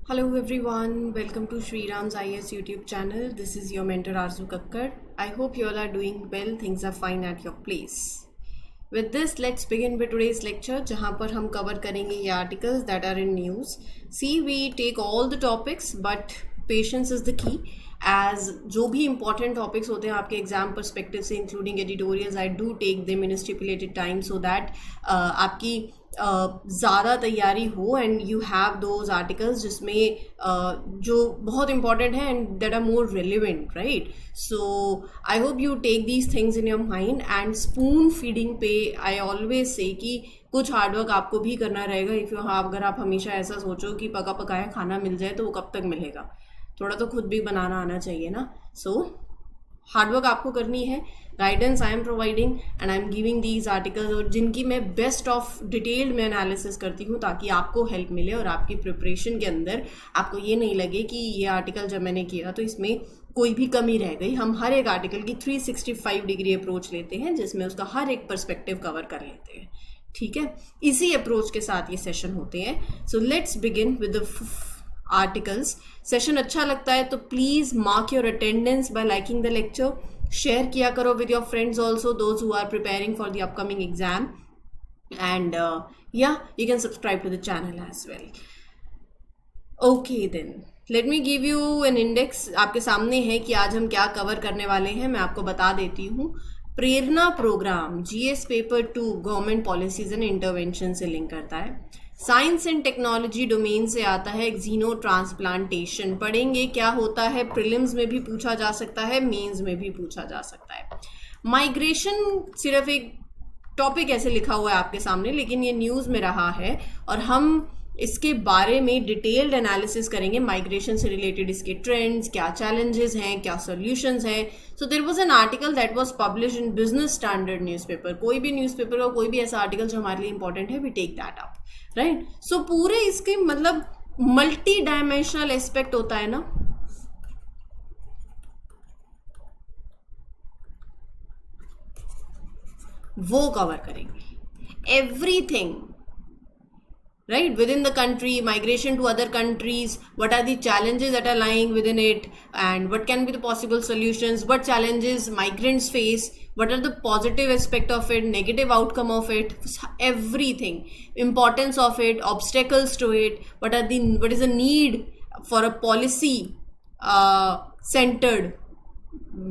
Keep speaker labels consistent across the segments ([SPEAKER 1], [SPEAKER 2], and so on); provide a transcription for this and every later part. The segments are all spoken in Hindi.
[SPEAKER 1] Hello everyone, welcome to Sri Ram's IS YouTube channel. This is your mentor Arzu Kakkar. I hope you all are doing well, things are fine at your place. With this, let's begin with today's lecture जहाँ पर हम cover करेंगे ये articles that are in news. See, we take all the topics but patience is the key. As जो भी important topics होते हैं आपके exam perspective से including editorials, I do take them in a stipulated time so that आपकी ज़्यादा तैयारी हो and you have those articles जिसमें जो बहुत इंपॉर्टेंट है and that are more relevant right. So I hope you take these things in your mind and spoon feeding पे आई ऑलवेज से कि कुछ हार्डवर्क आपको भी करना रहेगा. इफ़ यू अगर आप हमेशा ऐसा सोचो कि पका पकाया खाना मिल जाए तो वो कब तक मिलेगा. थोड़ा तो खुद भी बनाना आना चाहिए ना. सो हार्डवर्क आपको करनी है. Guidance I am providing and I am giving these articles और जिनकी मैं बेस्ट ऑफ डिटेल्ड में एनालिसिस करती हूँ ताकि आपको हेल्प मिले और आपकी प्रिपरेशन के अंदर आपको ये नहीं लगे कि ये आर्टिकल जब मैंने किया तो इसमें कोई भी कमी रह गई. हम हर एक आर्टिकल की 365 डिग्री अप्रोच लेते हैं जिसमें उसका हर एक पर्सपेक्टिव कवर कर लेते हैं. ठीक है, इसी अप्रोच के साथ ये सेशन होते हैं. So let's begin with the articles. Session अच्छा लगता है तो please mark your attendance by liking the lecture. Share किया करो with your friends also those who are preparing for the upcoming exam and या you can subscribe to the channel as well. Okay then let me give you an index. आपके सामने है कि आज हम क्या कवर करने वाले हैं. मैं आपको बता देती हूँ. Prerana program GS paper 2 government policies and intervention से लिंक करता है. साइंस एंड टेक्नोलॉजी डोमेन से आता है एक्जीनो ट्रांसप्लांटेशन. पढ़ेंगे क्या होता है. प्रीलिम्स में भी पूछा जा सकता है, मेंस में भी पूछा जा सकता है. माइग्रेशन सिर्फ एक टॉपिक ऐसे लिखा हुआ है आपके सामने लेकिन ये न्यूज़ में रहा है और हम इसके बारे में डिटेल्ड एनालिसिस करेंगे. माइग्रेशन से रिलेटेड इसके ट्रेंड्स, क्या चैलेंजेस हैं, क्या सॉल्यूशंस हैं. So there was an article that was published in Business Standard newspaper. कोई भी न्यूज़पेपर का कोई भी ऐसा आर्टिकल जो हमारे लिए इंपॉर्टेंट है, we take that up right. So पूरे इसके मतलब मल्टी डायमेंशनल एस्पेक्ट होता है ना. वो कवर करेंगे everything right within the country, migration to other countries, what are the challenges that are lying within it and what can be the possible solutions, what challenges migrants face, what are the positive aspect of it, negative outcome of it, everything, importance of it, obstacles to it, what is the need for a policy centered.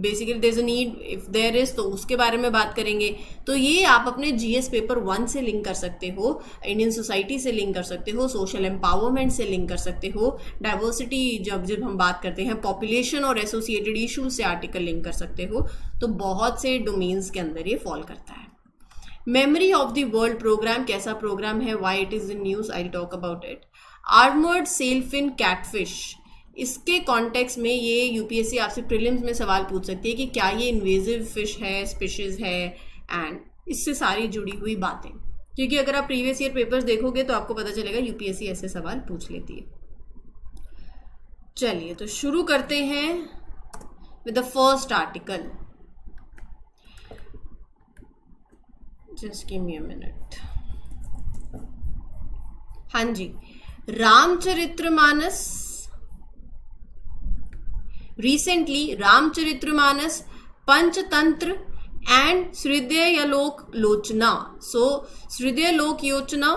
[SPEAKER 1] Basically there is a need if there is, तो उसके बारे में बात करेंगे. तो ये आप अपने जीएस पेपर 1 से लिंक कर सकते हो, इंडियन सोसाइटी से लिंक कर सकते हो, सोशल एम्पावरमेंट से लिंक कर सकते हो, डाइवर्सिटी जब हम बात करते हैं पॉपुलेशन और एसोसिएटेड इशूज से आर्टिकल लिंक कर सकते हो. तो बहुत से डोमेन्स के अंदर ये फॉल करता है. Memory of the world program कैसा प्रोग्राम है, why it is in news, I talk about it. Armoured sailfin catfish, इसके कॉन्टेक्स्ट में ये यूपीएससी आपसे प्रीलिम्स में सवाल पूछ सकती है कि क्या ये इन्वेजिव फिश है, स्पीशीज है, एंड इससे सारी जुड़ी हुई बातें. क्योंकि अगर आप प्रीवियस ईयर पेपर्स देखोगे तो आपको पता चलेगा यूपीएससी ऐसे सवाल पूछ लेती है. चलिए तो शुरू करते हैं with the first article. Just give me a minute. हाँ जी, Ramcharitmanas. Recently, Ramcharitmanas, Panchatantra and हृदयालोक Lochana. So, हृदयालोक योजना,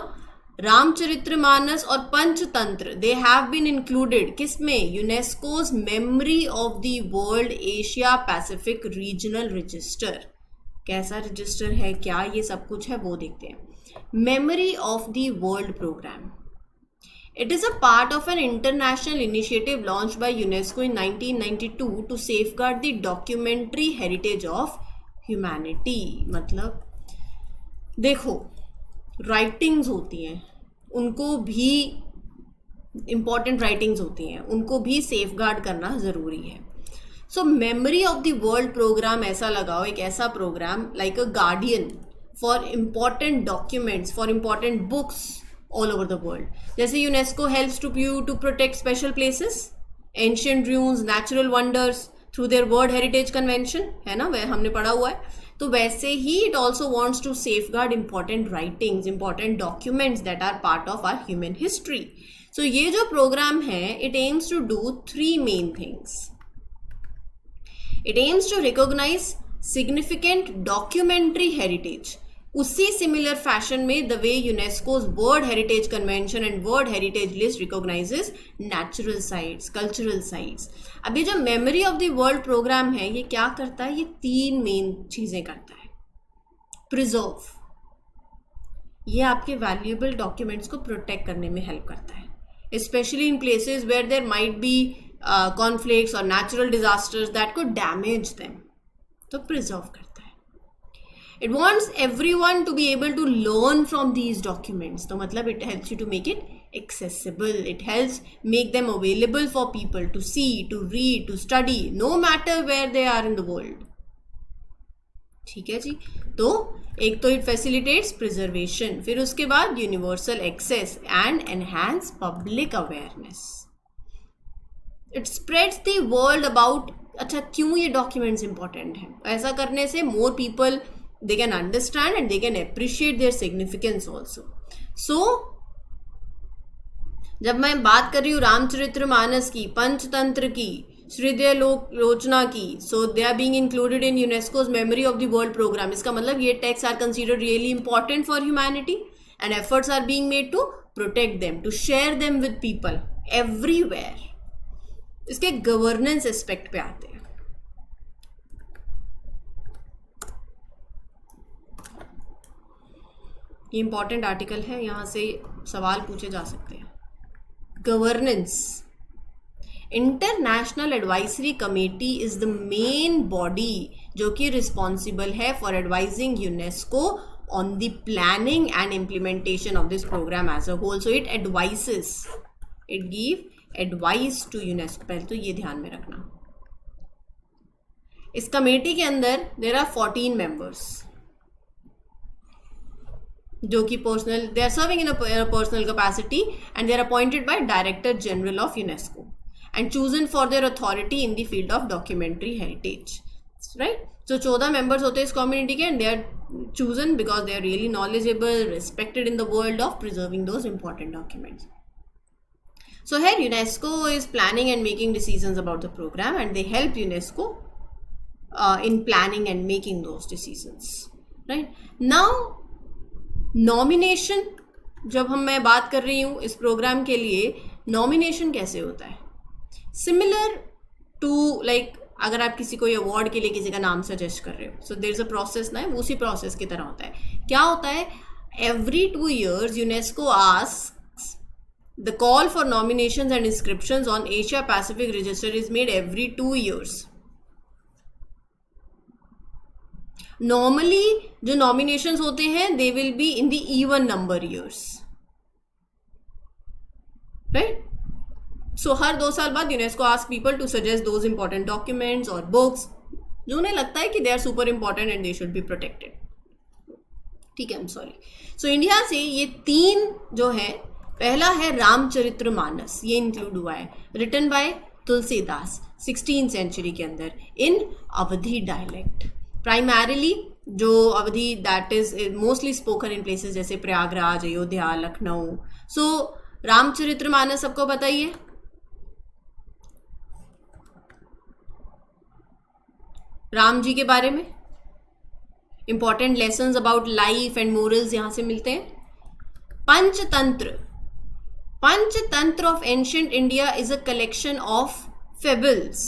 [SPEAKER 1] रामचरितमानस और Panchatantra they have been included किसमें, UNESCO's memory of the world Asia Pacific regional register. कैसा रजिस्टर है, क्या ये सब कुछ है वो देखते हैं. Memory of the world program. It is a part of an international initiative launched by UNESCO in 1992 to safeguard the documentary heritage of humanity. मतलब देखो, राइटिंग्स होती हैं, उनको भी इम्पॉर्टेंट राइटिंग्स होती हैं, उनको भी सेफगार्ड करना ज़रूरी है. So memory of the world program ऐसा लगाओ, एक ऐसा program like a guardian for important documents, for important books all over the world. जैसे UNESCO helps to protect special places, ancient ruins, natural wonders through their World Heritage Convention, है ना, वह हमने पढ़ा हुआ है. तो वैसे ही it also wants to safeguard important writings, important documents that are part of our human history. सो ये जो प्रोग्राम है, it aims to do 3 main things. It aims to recognise significant documentary heritage. उसी सिमिलर फैशन में the way UNESCO's world heritage convention and world heritage list recognises natural sites, cultural sites. अब ये जो memory of the world program है, ये क्या करता है? ये 3 मेन चीजें करता है. प्रिजर्व, ये आपके वैल्यूएबल डॉक्यूमेंट्स को प्रोटेक्ट करने में हेल्प करता है, specially in places where there might be conflicts और natural disasters that could damage them. तो प्रिजर्व करता है. It wants everyone to be able to learn from these documents. तो मतलब it helps you to make it accessible. It helps make them available for people to see, to read, to study, no matter where they are in the world. ठीक है जी. तो एक तो it facilitates preservation, फिर उसके बाद universal access and enhance public awareness. It spreads the world about अच्छा क्यों ये documents important हैं. ऐसा करने से more people they can understand and they can appreciate their significance also. So जब मैं बात कर रही हूँ रामचरितमानस की, पंचतंत्र की, श्रीदय लोचना की, so they are being included in UNESCO's Memory of the World program. इसका मतलब ये texts are considered really important for humanity and efforts are being made to protect them, to share them with people everywhere. इसके गवर्नेंस एस्पेक्ट पे आते हैं. ये इंपॉर्टेंट आर्टिकल है, यहाँ से सवाल पूछे जा सकते हैं. Governance. International advisory committee is the main body जो कि रिस्पॉन्सिबल है for advising UNESCO on the planning and implementation of this programme as a whole. So it advises, it give advice to UNESCO. पहले तो ये ध्यान में रखना. इस कमेटी के अंदर देयर आर 14 मेंबर्स जो कि personal, they are serving in a personal capacity and they are appointed by director general of UNESCO and chosen for their authority in the field of documentary heritage. Right. So 14 members होते हैं इस कम्युनिटी के and they are chosen because they are really knowledgeable, respected in the world of preserving those important documents. So here UNESCO is planning and making decisions about the program and they help UNESCO in planning and making those decisions. Right. Now nomination, जब मैं बात कर रही हूँ इस प्रोग्राम के लिए, नॉमिनेशन कैसे होता है? सिमिलर टू लाइक अगर आप किसी को अवार्ड के लिए किसी का नाम सजेस्ट कर रहे हो, so there is a process ना, उसी प्रोसेस की तरह होता है. क्या होता है? Every 2 years UNESCO asks the call for nominations and inscriptions on Asia Pacific Register is made every 2 years. Normally जो nominations होते हैं they will be in the even number years, right? So हर 2 साल बाद UNESCO asks people to suggest those important documents or books जो उन्हें लगता है कि they are super important and they should be protected. ठीक है, I'm sorry. So इंडिया से ये 3 जो है, पहला है रामचरितमानस, ये इंक्लूड हुआ है, written by Tulsidas 16th century के अंदर इन अवधी डायलेक्ट. प्राइमरीली जो Awadhi that is mostly spoken in places जैसे प्रयागराज, अयोध्या, लखनऊ. सो रामचरितमानस सबको बताइए. राम जी के बारे में important lessons about life and morals यहां से मिलते हैं. Panchatantra. Panchatantra of ancient India is a collection of fables,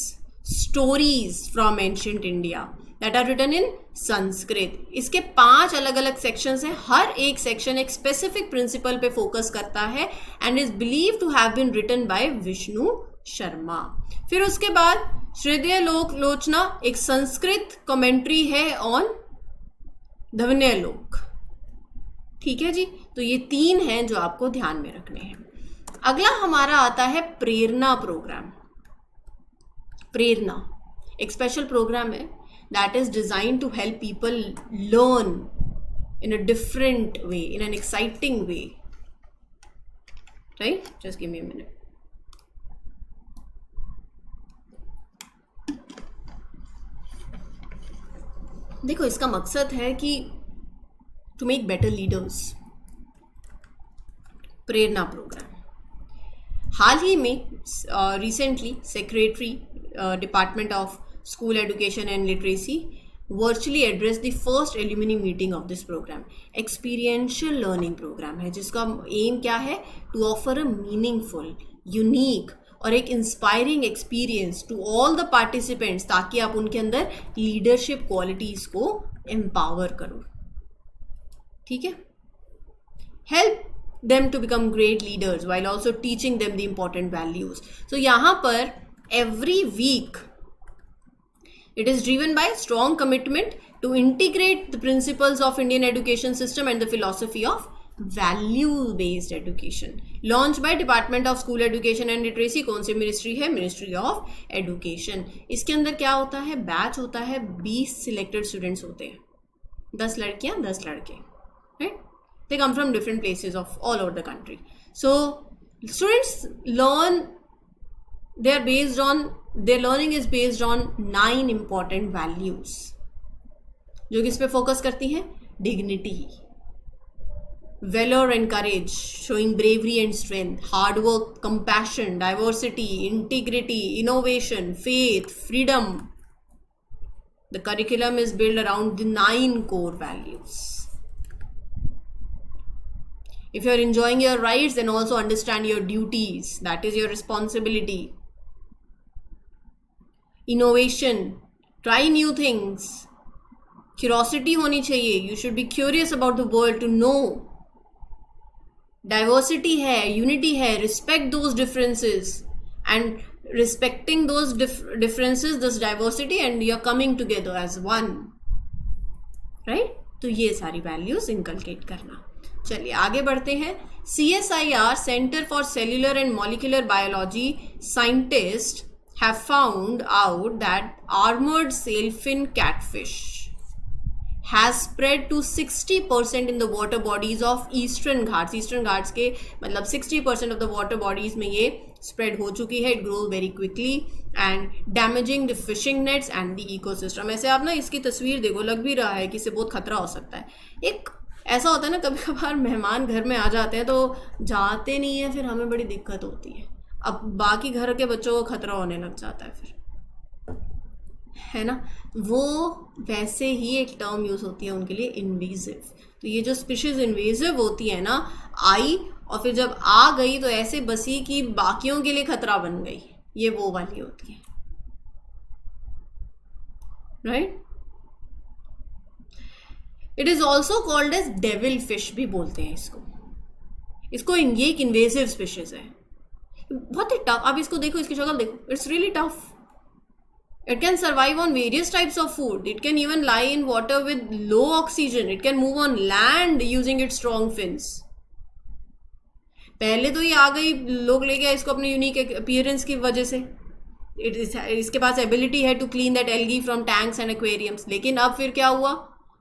[SPEAKER 1] stories from ancient India that are written in Sanskrit. इसके 5 अलग अलग sections हैं. हर एक section एक specific principle पे focus करता है and is believed to have been written by Vishnu Sharma. फिर उसके बाद श्रीदय लोचना एक संस्कृत commentary है on धवन्यालोक. ठीक है जी. तो ये 3 हैं जो आपको ध्यान में रखने हैं. अगला हमारा आता है प्रेरणा प्रोग्राम. प्रेरणा एक स्पेशल प्रोग्राम है that is design to help people learn in a different way, in an exciting way. Right, just give me a minute. देखो इसका मकसद है कि to make better leaders. Prerna program हाल ही में recently secretary department of school education and literacy virtually address the first alumni meeting of this program. Experiential learning program है जिसका एम क्या है? To offer a meaningful, unique और एक inspiring experience to all the participants, ताकि आप उनके अंदर लीडरशिप क्वालिटीज को एम्पावर करो. ठीक है. Help them to become great leaders while also teaching them the important values. So यहाँ पर every week it is driven by strong commitment to integrate the principles of Indian education system and the philosophy of value based education. Launched by Department of School Education and Literacy. कौन सी मिनिस्ट्री है? Ministry of education. इसके अंदर क्या होता है? बैच होता है, 20 सिलेक्टेड स्टूडेंट्स होते हैं, 10 लड़कियां 10 लड़के, right? They come from different places of all over the country. So students learn, their learning is based on 9 important values जो कि इस पे फोकस करती हैं. Dignity, valor and courage, showing bravery and strength, hard work, compassion, diversity, integrity, innovation, faith, freedom. The curriculum is built around the 9 core values. If you are enjoying your rights, then also understand your duties. That is your responsibility. Innovation, try new things. Curiosity होनी चाहिए. You should be curious about the world to know. Diversity है, unity है. Respect those differences, and respecting those differences, this diversity, and you are coming together as one. Right? तो ये सारी values inculcate करना. चलिए आगे बढ़ते हैं. CSIR Center for Cellular and Molecular Biology scientists have found out that armored sailfin catfish has spread to 60% in the water bodies of Eastern Ghats. Eastern Ghats के मतलब 60% of the water bodies में ये spread हो चुकी है. It grows very quickly and damaging the fishing nets and the ecosystem. ऐसे आप ना इसकी तस्वीर देखो, लग भी रहा है कि इससे बहुत खतरा हो सकता है. एक ऐसा होता है ना, कभी कभार मेहमान घर में आ जाते हैं तो जाते नहीं है, फिर हमें बड़ी दिक्कत होती है. अब बाकी घर के बच्चों को खतरा होने लग जाता है फिर, है ना. वो वैसे ही एक टर्म यूज होती है उनके लिए, इन्वेजिव. तो ये जो स्पीशीज इन्वेजिव होती है ना, आई और फिर जब आ गई तो ऐसे बसी कि बाकियों के लिए खतरा बन गई, ये वो वाली होती है, right. It is also called as devil fish भी बोलते हैं इसको ये एक इन्वेजिव स्पीशीज है. बहुत ही टफ. आप इसको देखो, इसकी शक्ल देखो, it's really tough. It can survive on various types of food. It can even lie in water with low oxygen. It can move on land using it strong fins. पहले तो ये आ गई, लोग ले गए इसको अपने यूनिक अपीयरेंस की वजह से. इसके पास एबिलिटी है to clean that algae from tanks and aquariums. लेकिन अब फिर क्या हुआ?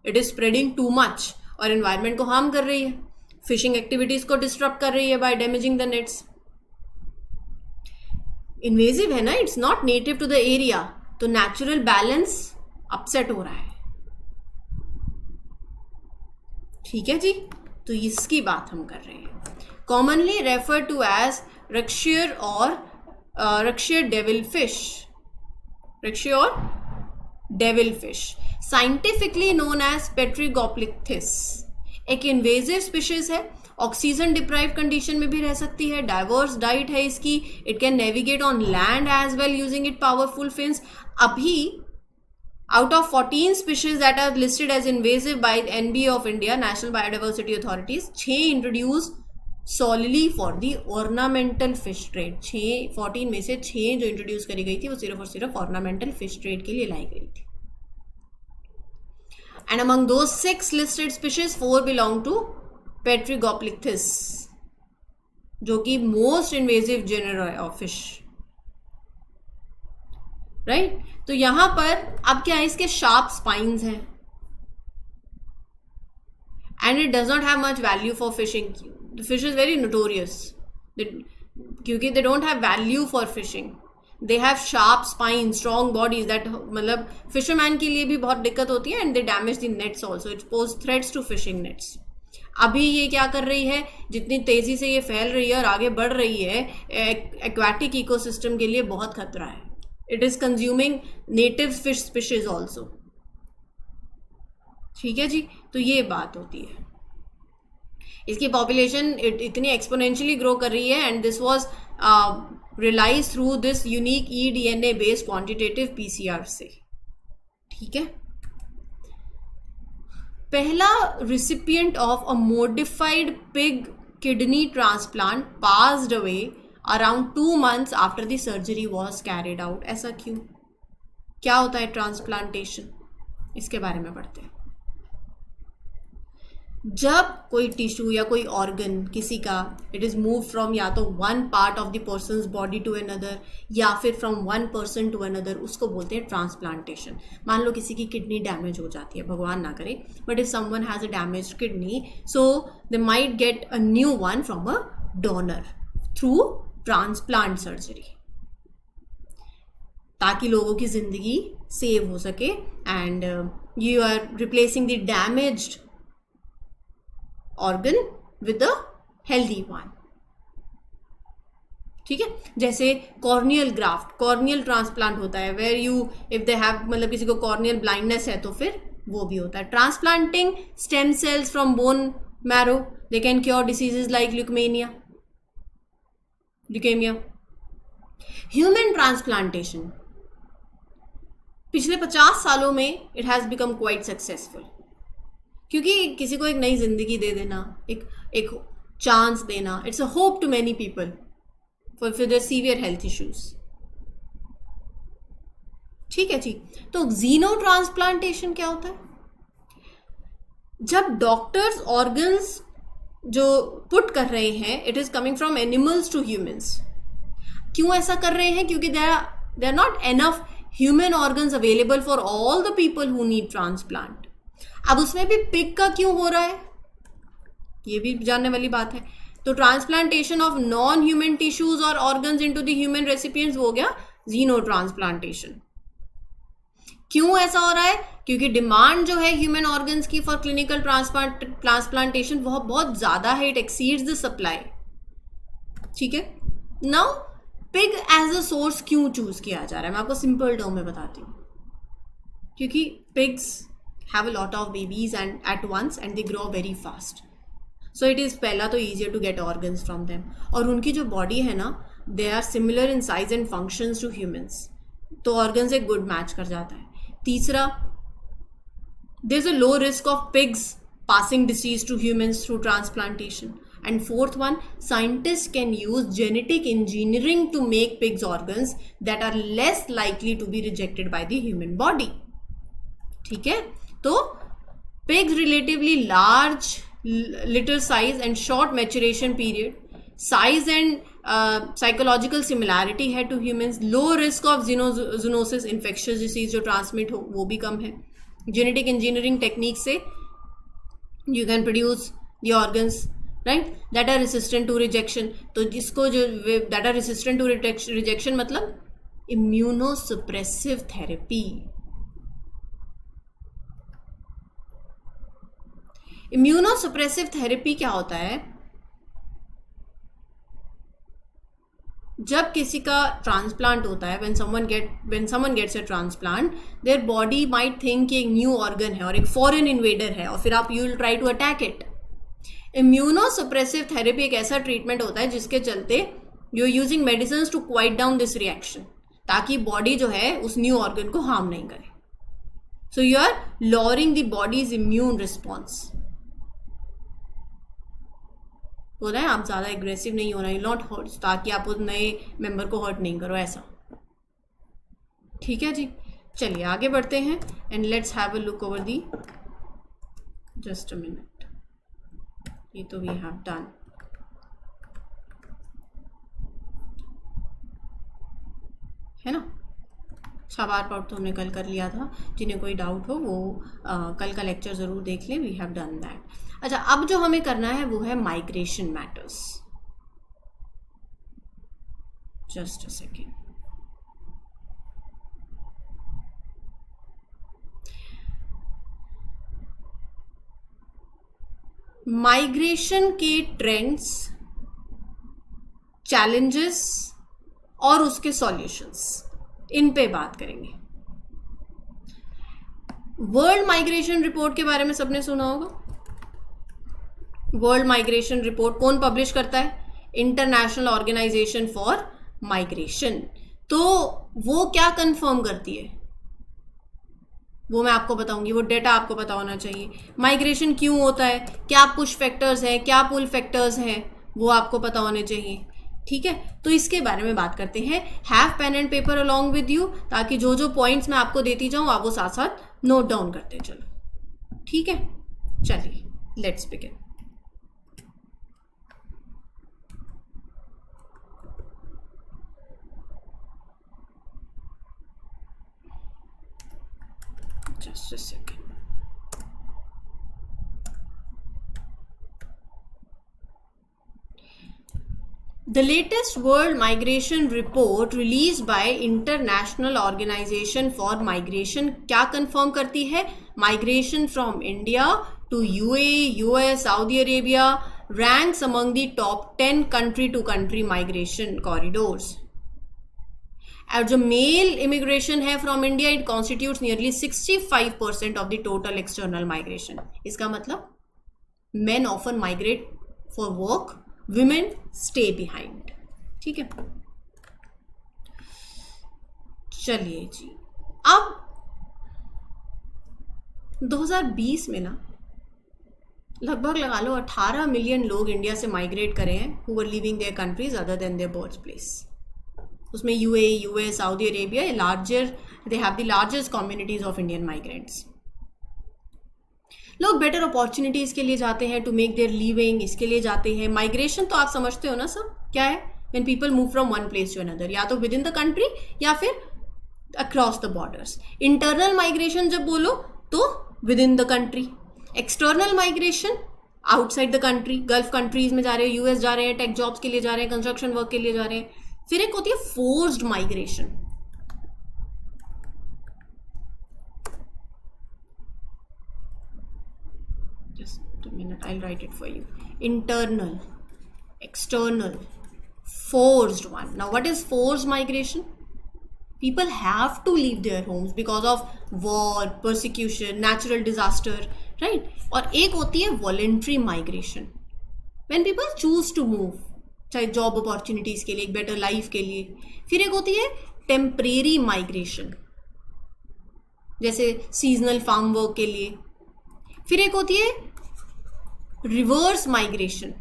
[SPEAKER 1] It is spreading too much और एनवायरमेंट को हार्म कर रही है, फिशिंग एक्टिविटीज को डिस्टर्ब कर रही है by damaging the nets. Invasive है ना, it's not native to the area, तो नेचुरल बैलेंस अपसेट हो रहा है. ठीक है जी, तो इसकी बात हम कर रहे हैं. कॉमनली रेफर टू एज रक्षियर और रक्षियर डेविल फिश. रक्षियर और devil fish scientifically known as pterygoplichthys. एक इन्वेजिव स्पीशीज है, ऑक्सीजन डिप्राइव कंडीशन में भी रह सकती है, डाइवर्स डाइट है इसकी. It can navigate on land as well using it powerful fins. अभी out of 14 species that are listed as invasive by NBA of India, national biodiversity authorities, 6 introduce solely for the ornamental fish trade. 14 में से 6 जो इंट्रोड्यूस करी गई थी वो सिर्फ और सिर्फ ऑर्नामेंटल फिश ट्रेड के लिए लाई गई थी. And among those 6 listed species, 4 belong to Petrigoplictis, जो कि most invasive genera of fish, right. तो यहां पर अब क्या है, इसके शार्प स्पाइन्स हैं and it does not have much value for fishing. The fish is very notorious क्योंकि they don't have value for fishing. They have sharp spines, strong bodies that मतलब fisherman के लिए भी बहुत दिक्कत होती है, and they damage the nets also. It pose threats to fishing nets. अभी ये क्या कर रही है, जितनी तेजी से ये फैल रही है और आगे बढ़ रही है, एक्वाटिक इकोसिस्टम के लिए बहुत खतरा है. It is consuming native fish species also. ठीक है जी, तो ये बात होती है. इसकी पॉपुलेशन इतनी एक्सपोनेंशियली ग्रो कर रही है and this was realize through this unique eDNA based quantitative PCR से. ठीक है. पहला recipient of a modified pig kidney transplant passed away around 2 months after the surgery was carried out. ऐसा क्यों? क्या होता है ट्रांसप्लांटेशन, इसके बारे में पढ़ते हैं. जब कोई टिश्यू या कोई ऑर्गन किसी का इट इज मूव फ्रॉम या तो one part of the person's body to another या फिर from one person to another, उसको बोलते हैं ट्रांसप्लांटेशन. मान लो किसी की किडनी डैमेज हो जाती है, भगवान ना करे, but if someone has a damage kidney, so they might get a new one from a donor through transplant surgery, ताकि लोगों की जिंदगी सेव हो सके and you are replacing the damaged organ with a healthy one. ठीक है. जैसे कॉर्नियल ग्राफ्ट, कॉर्नियल ट्रांसप्लांट होता है, where you if they have, मतलब किसी को कॉर्नियल ब्लाइंडनेस है तो फिर वो भी होता है. Transplanting stem cells from bone marrow, they can cure diseases like leukaemia. Human transplantation पिछले 50 सालों में it has become quite successful, क्योंकि किसी को एक नई जिंदगी दे देना, एक चांस देना, it's a hope to many people for their severe health issues. ठीक है जी. तो जीनो ट्रांसप्लांटेशन क्या होता है? जब डॉक्टर्स ऑर्गन्स जो पुट कर रहे हैं, it is coming from animals to humans. क्यों ऐसा कर रहे हैं? क्योंकि they are not enough human organs available for all the people who need transplant. अब उसमें भी पिग का क्यों हो रहा है, ये भी जानने वाली बात है. तो transplantation of non human tissues और organs into the human recipients हो गया जीनो ट्रांसप्लांटेशन. क्यों ऐसा हो रहा है? क्योंकि डिमांड जो है ह्यूमन ऑर्गन्स की फॉर क्लिनिकल ट्रांसप्लांटेशन वह बहुत ज्यादा है, इट एक्सीड्स द सप्लाई. ठीक है. Now pig as a source क्यों चूज किया जा रहा है, मैं आपको सिंपल टर्म में बताती हूँ. क्योंकि pigs have a lot of babies and at once and they grow very fast, so it is पहला तो easier to get organs from them. और उनकी जो body है ना, they are similar in size and functions to humans, तो organs एक good match कर जाता है. तीसरा, there is a low risk of pigs passing disease to humans through transplantation. And fourth one, scientists can use genetic engineering to make pigs organs that are less likely to be rejected by the human body. ठीक है. तो pigs relatively large, little size and short maturation period, size and psychological similarity है to humans, low risk of zoonosis, infectious disease जो transmit हो वो भी कम है. genetic engineering technique से you can produce the organs, right, that are resistant to rejection. तो जिसको जो that are resistant to rejection मतलब immunosuppressive therapy. इम्यूनोसप्रेसिव थेरेपी क्या होता है? जब किसी का ट्रांसप्लांट होता है, when someone gets a transplant, their body might think कि एक न्यू ऑर्गन है और एक फॉरेन इन्वेडर है और फिर आप you will try to attack it. Immunosuppressive therapy एक ऐसा ट्रीटमेंट होता है जिसके चलते you are using medicine to quiet down this reaction, ताकि बॉडी जो है उस न्यू ऑर्गन को हार्म नहीं करे. So you are lowering the body's immune response. बोला है आप ज़्यादा एग्रेसिव नहीं होना, यू नॉट हर्ट, ताकि आप उस नए मेंबर को हर्ट नहीं करो, ऐसा. ठीक है जी. चलिए आगे बढ़ते हैं and let's have a look over the. Just a minute. ये तो वी हैव डन. है ना. सवार पार्ट तो हमने कल कर लिया था. जिन्हें कोई डाउट हो वो कल का लेक्चर ज़रूर देख लें. We have done that. अच्छा, अब जो हमें करना है वो है migration matters. Just a second. Migration के ट्रेंड्स, चैलेंजेस और उसके सॉल्यूशंस, इन पे बात करेंगे। वर्ल्ड माइग्रेशन रिपोर्ट के बारे में सबने सुना होगा। वर्ल्ड माइग्रेशन रिपोर्ट कौन पब्लिश करता है? International organisation for migration. तो वो क्या कंफर्म करती है वो मैं आपको बताऊंगी, वो डेटा आपको पता होना चाहिए। माइग्रेशन क्यों होता है, क्या पुश फैक्टर्स हैं, क्या पुल फैक्टर्स हैं, वो आपको पता होने चाहिए। ठीक है, तो इसके बारे में बात करते हैं। Have pen and paper along with you, ताकि जो जो पॉइंट्स मैं आपको देती जाऊं आप वो साथ साथ नोट डाउन करते चलो। ठीक है, चलिए let's begin. Just a second. The latest World Migration Report released by International Organization for Migration क्या कंफर्म करती है? Migration from India to UAE, US, Saudi Arabia ranks among the top 10 country to country migration corridors. और जो मेल इमिग्रेशन है from India, it constitutes nearly 65% of the total external migration. इसका मतलब main often migrate for work, women stay behind. ठीक है, चलिए जी। अब 2020 में ना लगभग लगा लो 18 मिलियन लोग इंडिया से माइग्रेट करे हैं, who were living their countries other than their birth place. उसमें UAE, US, Saudi Arabia they have the largest communities of Indian migrants. लोग बेटर अपॉर्चुनिटीज के लिए जाते हैं, टू मेक देयर लिविंग, इसके लिए जाते हैं। माइग्रेशन तो आप समझते हो ना सब क्या है? When people move from one place to another, या तो विद इन द कंट्री या फिर across the borders. Internal migration जब बोलो तो within the country. External migration outside the country, Gulf countries में जा रहे हैं, यूएस जा रहे हैं, टेक जॉब्स के लिए जा रहे हैं, कंस्ट्रक्शन वर्क के लिए जा रहे हैं। फिर एक होती है forced migration. Just a minute, I will write it for you. Internal, external, forced one. Now what is forced migration? People have to leave their homes because of war, persecution, natural disaster, right? और एक होती है voluntary migration, when people choose to move, चाहे जॉब अपॉर्चुनिटीज के लिए, एक बेटर लाइफ के लिए। फिर एक होती है टेम्परेरी माइग्रेशन, जैसे सीजनल फार्म वर्क के लिए। फिर एक होती है रिवर्स माइग्रेशन,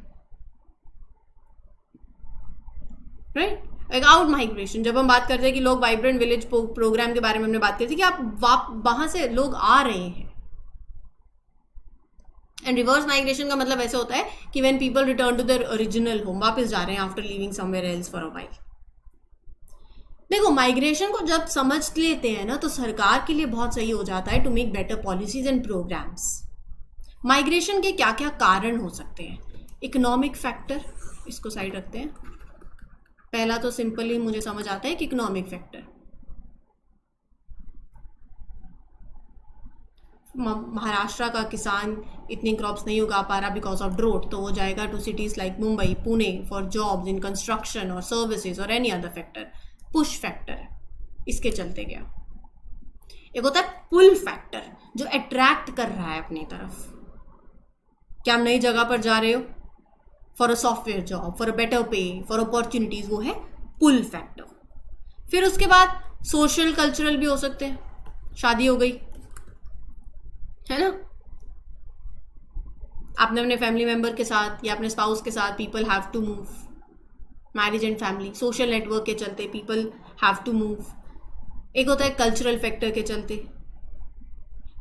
[SPEAKER 1] राइट? एक आउट माइग्रेशन, जब हम बात करते हैं कि लोग वाइब्रेंट विलेज प्रोग्राम के बारे में हमने बात की थी कि आप वहां से लोग आ रहे हैं। एंड रिवर्स माइग्रेशन का मतलब ऐसे होता है कि when people return to their original home, वापस जा रहे हैं after living somewhere else for a while. देखो, माइग्रेशन को जब समझ लेते हैं ना तो सरकार के लिए बहुत सही हो जाता है to make better policies and programmes. Migration के क्या क्या कारण हो सकते हैं? इकोनॉमिक फैक्टर, इसको साइड रखते हैं। पहला तो सिंपली मुझे समझ आता है कि इकोनॉमिक फैक्टर, महाराष्ट्र का किसान इतनी क्रॉप्स नहीं उगा पा रहा बिकॉज ऑफ ड्रोट, तो वो जाएगा to cities like Mumbai, Pune for jobs in construction और सर्विसेज और any other factor. Push factor इसके चलते गया। एक होता है पुल फैक्टर, जो अट्रैक्ट कर रहा है अपनी तरफ। क्या हम नई जगह पर जा रहे हो for a software job, for a better पे, फॉर अपॉर्चुनिटीज, वो है पुल फैक्टर। फिर उसके बाद सोशल कल्चरल भी हो सकते हैं, शादी हो गई है ना, आपने अपने फैमिली मेंबर के साथ या अपने स्पाउस के साथ, people have to move, marriage and family, social network के चलते पीपल हैव टू मूव। एक होता है कल्चरल फैक्टर के चलते,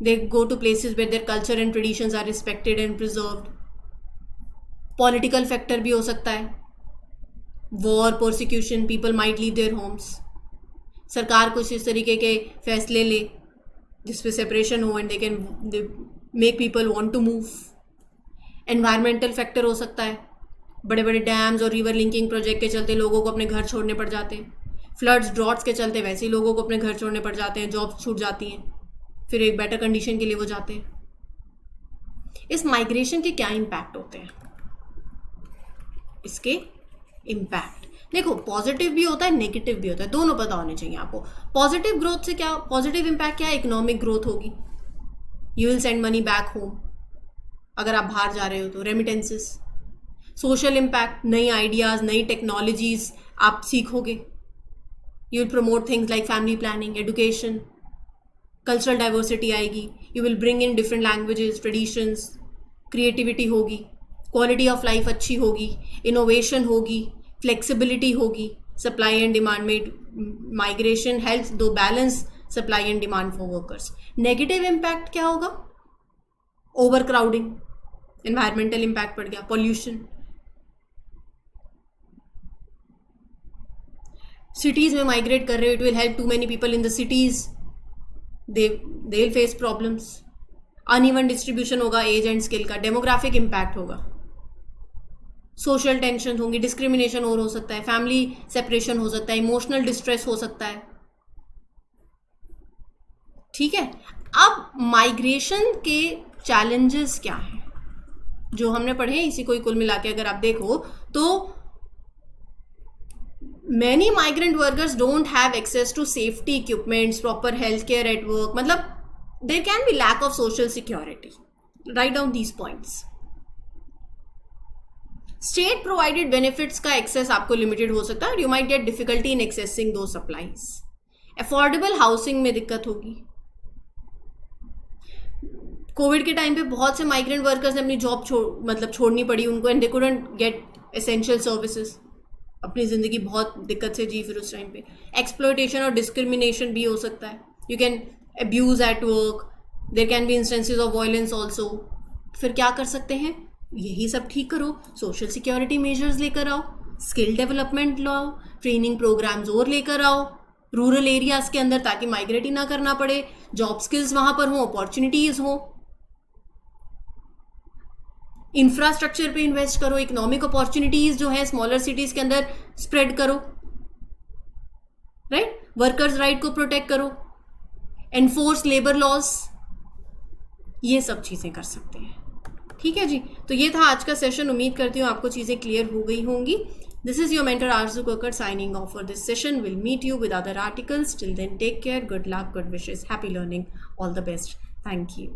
[SPEAKER 1] they go to places where their culture and traditions are respected and preserved. Political factor भी हो सकता है, war, persecution, people might leave their homes. सरकार कुछ इस तरीके के फैसले ले जिसपे सेपरेशन हो and they make people want to move. Environmental factor हो सकता है, बड़े बड़े डैम्स और रिवर लिंकिंग प्रोजेक्ट के चलते लोगों को अपने घर छोड़ने पड़ जाते हैं। फ्लड्स, ड्रॉट्स के चलते वैसे ही लोगों को अपने घर छोड़ने पड़ जाते हैं, जॉब्स छूट जाती हैं, फिर एक बेटर कंडीशन के लिए वो जाते हैं। इस माइग्रेशन के क्या इम्पैक्ट होते हैं? इसके इम्पैक्ट देखो, पॉजिटिव भी होता है, नेगेटिव भी होता है, दोनों पता होने चाहिए आपको। पॉजिटिव ग्रोथ से क्या, पॉजिटिव इम्पैक्ट क्या है? इकोनॉमिक ग्रोथ होगी, you will send money back home, अगर आप बाहर जा रहे हो तो रेमिटेंसेस। सोशल इम्पैक्ट, नई आइडियाज, नई टेक्नोलॉजीज आप सीखोगे, you will promote things like family planning, education, cultural diversity आएगी, you will bring in different languages, traditions, creativity होगी, क्वालिटी ऑफ लाइफ अच्छी होगी, इनोवेशन होगी, फ्लेक्सिबिलिटी होगी, सप्लाई एंड डिमांड में migration helps to balance supply and demand for workers. Negative impact क्या होगा? ओवर क्राउडिंग, एनवायरमेंटल इम्पैक्ट पड़ गया, पॉल्यूशन, सिटीज में माइग्रेट कर रहे हो, it will help to many people in the cities, they will face problems, uneven distribution होगा एज एंड स्किल का, डेमोग्राफिक इम्पैक्ट होगा, सोशल टेंशन होंगी, डिस्क्रिमिनेशन और हो सकता है, फैमिली सेपरेशन हो सकता है, इमोशनल डिस्ट्रेस हो सकता है। ठीक है, अब माइग्रेशन के चैलेंजेस क्या हैं जो हमने पढ़े, इसी को कुल मिला के अगर आप देखो तो many migrant workers don't have access to safety equipments, proper healthcare at work, मतलब there can be lack of social security. Write down these points. State provided benefits का access आपको limited हो सकता है, you might get difficulty in accessing those supplies. Affordable housing में दिक्कत होगी। कोविड के टाइम पे बहुत से माइग्रेंट वर्कर्स ने अपनी जॉब छोड़नी पड़ी उनको, and they couldn't get essential services, अपनी ज़िंदगी बहुत दिक्कत से जी फिर उस टाइम पे। एक्सप्लॉयटेशन और डिस्क्रिमिनेशन भी हो सकता है, you can abuse at work, there can be instances of violence also. फिर क्या कर सकते हैं? यही सब ठीक करो, सोशल सिक्योरिटी मेजर्स लेकर आओ, स्किल डेवलपमेंट लाओ, ट्रेनिंग प्रोग्राम्स और लेकर आओ रूरल एरियाज़ के अंदर, ताकि माइग्रेट ही ना करना पड़े, जॉब स्किल्स वहाँ पर हों, अपॉर्चुनिटीज़ हों, इंफ्रास्ट्रक्चर पे इन्वेस्ट करो, इकोनॉमिक अपॉर्चुनिटीज जो है स्मॉलर सिटीज के अंदर स्प्रेड करो, राइट, वर्कर्स राइट को प्रोटेक्ट करो, एनफोर्स लेबर लॉज, ये सब चीजें कर सकते हैं। ठीक है जी, तो ये था आज का सेशन, उम्मीद करती हूँ आपको चीजें क्लियर हो गई होंगी। This is your mentor Aarzoo Kakkar signing off for this session. Will meet you with other articles, till then take care, good luck, good wishes, happy learning, all the best, thank you.